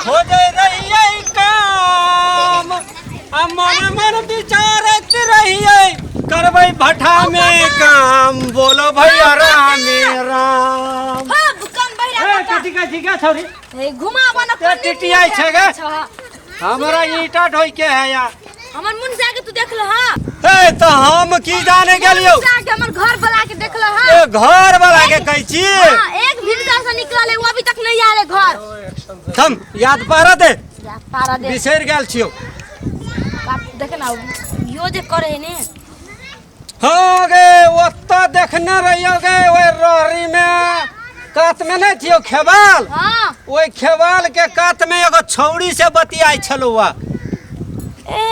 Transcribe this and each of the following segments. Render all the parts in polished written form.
खोजे रहिए काम मन मन विचारत रहिए करबै भट्ठा में काम बोलो भैया राम राम। हां बुकन भैया कथी का छोरी ए घुमाबो न टिटिया छै गे हमरा ईटा ढोइ के है यार हमर मुन से के तू देख ल हां ए तो हम की जाने गेलियो हमर घर वाला के देख ल हां ए घर वाला के कहै छी हां एक भिड़का से निकलले वो अभी तक नहीं आले घर हम याद पारा दे बिसर गेल छियो देख ना यो जे करे ने हाँ गे ओत्ता देखने रहियो गे ओए रहरी में कात में नहीं थियो खेवाल हां ओए खेवाल के कात में एगो छौड़ी से बतियाई छलुआ ए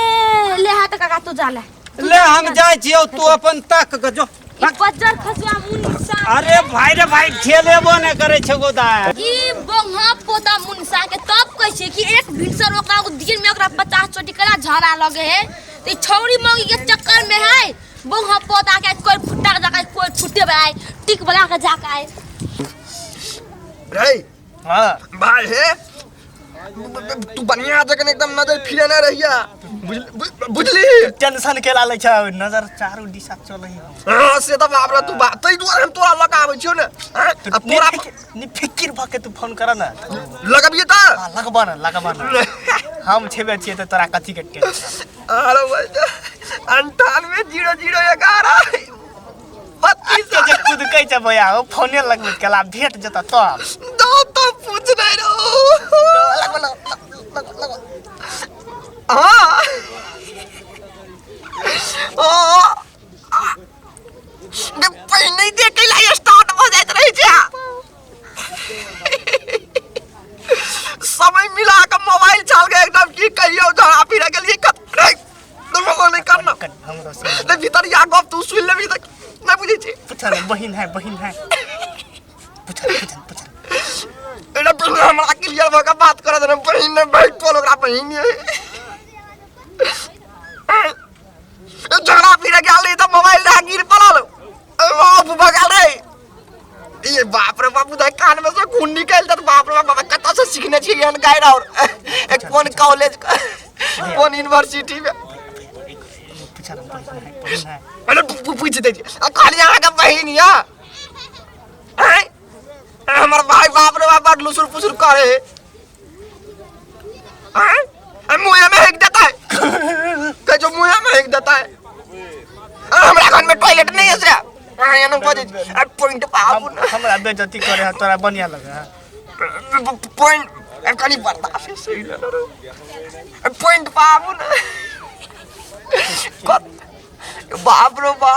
ले हाथ काका तू जाला ले हम जाय छियो तू अपन तक के जो बच्चर खसवा मुनसा अरे भाई खेलेबो ने करे छ गोदा ई बोंगा पोता मुनसा के तब कहै छै कि एक भिनसर ओकरा दिन में ओकरा 50 चोटी कला झरा लगे है त छौड़ी मौगी के चक्कर में है बोंगा पोता के कोई फुट्टा जका कोई फुटे भाई टिक बना के जाका है रे हां भाई है तू बढ़िया जगह एकदम नजर फिरे न रहिया बुझली टेंशन के लाले छ नजर चारू दिशा चलै हां से त बाप रे तू बात तै दुआरे हम तोरा लगाबै छियो न अब तोरा नि फिकिर भके तू फोन कर न लगाबिए त लगबा न हम छेबे छिए त तोरा कथि के टेंशन अरे भाई 98 0011 बत्तीस जे खुद कह छ भैया ओ फोने लगबे केला भेट जता तो पूछ नहीं रो लग हां ने पहले देख ला स्टार्ट हो जात रही छ समय मिला के मोबाइल चल गए एकदम की कहियो जरा फिर गेलिए तुम लोग नहीं करना हमरो से ले भीतर या गप तू सुन लेबी त ना बुझी छी पूछा बहिन है पूछा एना बिना हमरा क्लियर भका बात कर दे बहिन ने बैठ पोल ओकरा बहिन है जरा फिर गेली त मोबाइल ला गिर पड़ल बाप भगा रे ये बाप रे बाप उधर कान में से खून निकल त बाप रे बाप कत से सीखने छी एन गाइड और कौन कॉलेज कौन यूनिवर्सिटी में पूछा बहिन है अरे पूछ दे खाली आगा का बहिन या हैं हमर भाई बाप रे बाप लुसुर पुसुर करे हैं मुंह में हेक देता है के जो मुंह में हेक देता है हमरा घर में टॉयलेट नहीं है से यहाँ न बजे पॉइंट पाऊ हमरा बेइज्जती करे है तोरा बढ़िया लगे पॉइंट कनी बर्दाश्त से सही ना पॉइंट पाऊ ना बाप रे बा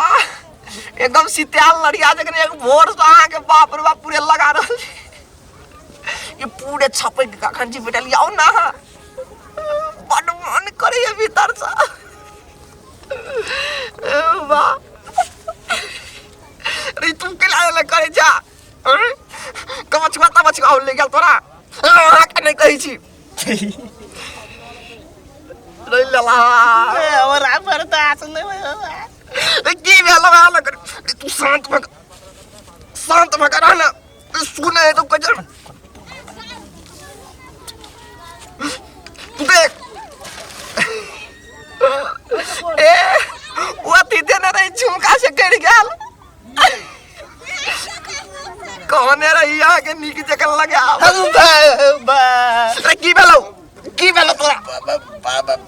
एकदम सित्याल लड़िया जगह एक भोर से आके बाप रे बाप पूरे लगा रहल ये पूरे छपे का खंजी बेटा लियाओ ना बड़ मन करे ये भीतर से बा रे तू के लाले करे जा कमछुआ ले गेल तोरा के नहीं कहि छी रे लला ए और आबर त आस नहीं की भेल कर तू शांत भगा रहना सुने है तो कजर देख ए वो तीते न रही झुमका से गिर गेल कौन है रही आके नीक जकल लगे बा की भेलो तोरा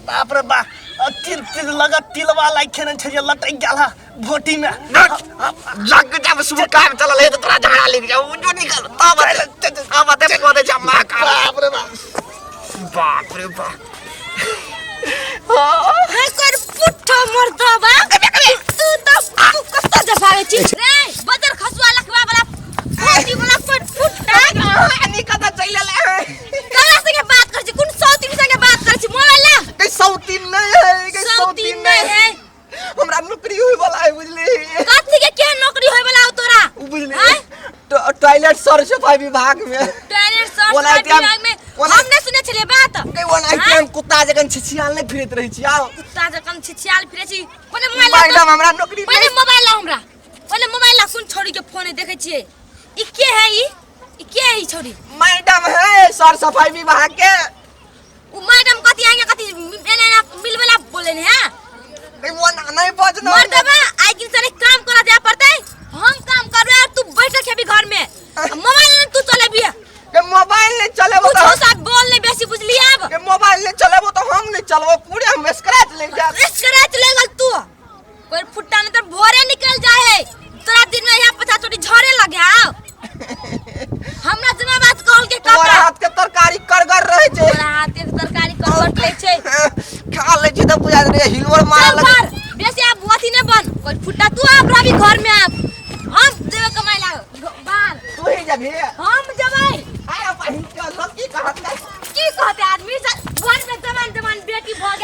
बाप रे बा तिल लगा तिलवा लाइखन छ जे लटक गेला भोटी में जग जब सुबह काम चलल है तो तोरा झगड़ा लिख जाऊ जो निकल अब दे को दे जमा बाप रे बा हे कर पुट्ठा मरदा बा तू तो कत्ता जफावे छी रे बदर खसवा लखवा वाला मोटी वाला पुट्ठा नी कदा चले ले कला से बात कर छी कुन सौतीन से बात कर छी मोबाइल ला कई सौतीन नहीं है हमरा नौकरी होय वाला है बुझली कथि के क्या नौकरी होय वाला तोरा बुझली टॉयलेट सर सफाई विभाग में टॉयलेट सर सफाई विभाग में हमने सुने छले बात कई वन आइटम कुत्ता जगन छिछियाल नहीं फिरत रही छी आओ कुत्ता जगन छिछियाल फिरे छी पहले मोबाइल ला हमरा नौकरी पहले मोबाइल ला हमरा पहले मोबाइल ला सुन छोड़ी के फोन देखे छिए ई के है ई के है ई छोड़ी मैडम है सर सफाई विभाग के नहीं बजना मर्दबा आज दिन सारे काम करा दे पड़ते हम काम कर रहे तू बैठ के भी घर में मोबाइल तू चले भी के मोबाइल नहीं चले वो कुछ साथ बोल नहीं बेसी बुझली अब के मोबाइल नहीं चले वो तो हम नहीं चलबो पूरे हम स्क्रैच ले जा स्क्रैच ले गल तू कोई फुट्टा में तो भोरे निकल जाए है तोरा दिन में यहां 50 छोटी झरे लगे हमरा जना बात कहल के तोरा कपड़ा हाथ के तरकारी करगर रहे छे तोरा हाथ के तरकारी कर ले छे खा ले छी तो बुझा रे हिलवर मार चल लगे पर बेसी अब अथी ने बन कोई फुट्टा तू अब रवि घर में अब हम देवे कमाई ला बाल तू ही जबे हम जबै आया पानी के लकी कहत नहीं की कहते आदमी से घर में जवान जवान बेटी भ